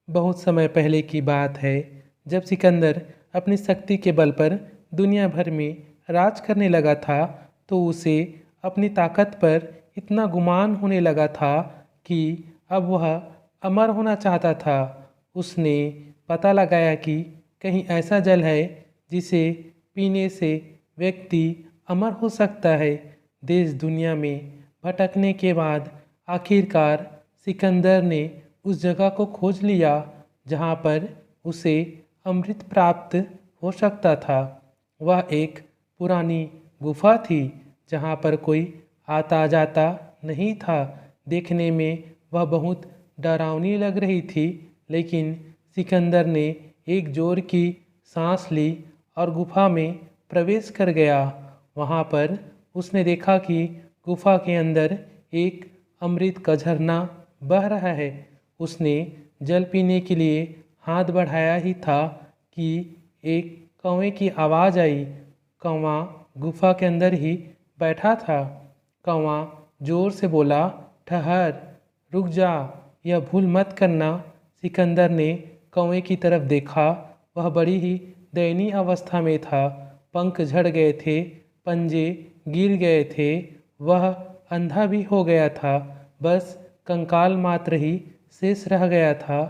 बहुत समय पहले की बात है जब सिकंदर अपनी शक्ति के बल पर दुनिया भर में राज करने लगा था। तो उसे अपनी ताकत पर इतना गुमान होने लगा था कि अब वह अमर होना चाहता था। उसने पता लगाया कि कहीं ऐसा जल है जिसे पीने से व्यक्ति अमर हो सकता है। देश दुनिया में भटकने के बाद आखिरकार सिकंदर ने उस जगह को खोज लिया जहाँ पर उसे अमृत प्राप्त हो सकता था। वह एक पुरानी गुफा थी जहाँ पर कोई आता जाता नहीं था। देखने में वह बहुत डरावनी लग रही थी, लेकिन सिकंदर ने एक जोर की सांस ली और गुफा में प्रवेश कर गया। वहाँ पर उसने देखा कि गुफा के अंदर एक अमृत का झरना बह रहा है। उसने जल पीने के लिए हाथ बढ़ाया ही था कि एक कौवे की आवाज़ आई। कौवा गुफा के अंदर ही बैठा था। कौवा जोर से बोला, ठहर, रुक जा, यह भूल मत करना। सिकंदर ने कौवे की तरफ देखा। वह बड़ी ही दयनीय अवस्था में था। पंख झड़ गए थे, पंजे गिर गए थे, वह अंधा भी हो गया था। बस कंकाल मात्र ही शेष रह गया था।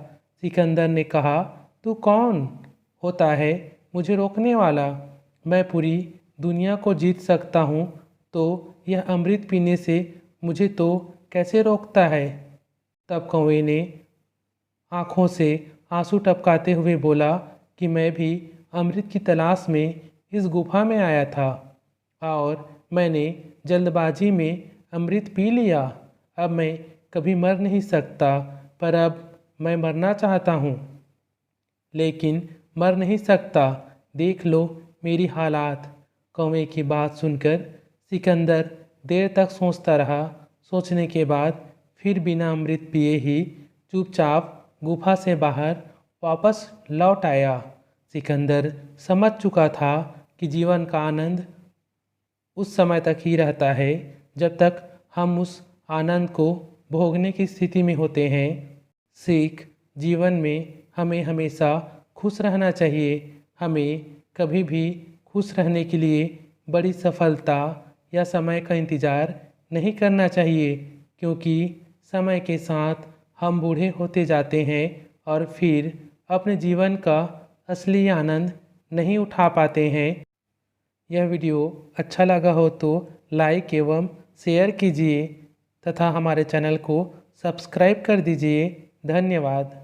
सिकंदर ने कहा, तू कौन होता है मुझे रोकने वाला? मैं पूरी दुनिया को जीत सकता हूँ, तो यह अमृत पीने से मुझे तो कैसे रोकता है? तब कौवे ने आँखों से आंसू टपकाते हुए बोला कि मैं भी अमृत की तलाश में इस गुफा में आया था और मैंने जल्दबाजी में अमृत पी लिया। अब मैं कभी मर नहीं सकता, पर अब मैं मरना चाहता हूँ, लेकिन मर नहीं सकता। देख लो मेरी हालात। कौवे की बात सुनकर सिकंदर देर तक सोचता रहा। सोचने के बाद फिर बिना अमृत पिए ही चुपचाप गुफा से बाहर वापस लौट आया। सिकंदर समझ चुका था कि जीवन का आनंद उस समय तक ही रहता है जब तक हम उस आनंद को भोगने की स्थिति में होते हैं। सीख, जीवन में हमें हमेशा खुश रहना चाहिए। हमें कभी भी खुश रहने के लिए बड़ी सफलता या समय का इंतज़ार नहीं करना चाहिए, क्योंकि समय के साथ हम बूढ़े होते जाते हैं और फिर अपने जीवन का असली आनंद नहीं उठा पाते हैं। यह वीडियो अच्छा लगा हो तो लाइक एवं शेयर कीजिए तथा हमारे चैनल को सब्सक्राइब कर दीजिए। धन्यवाद।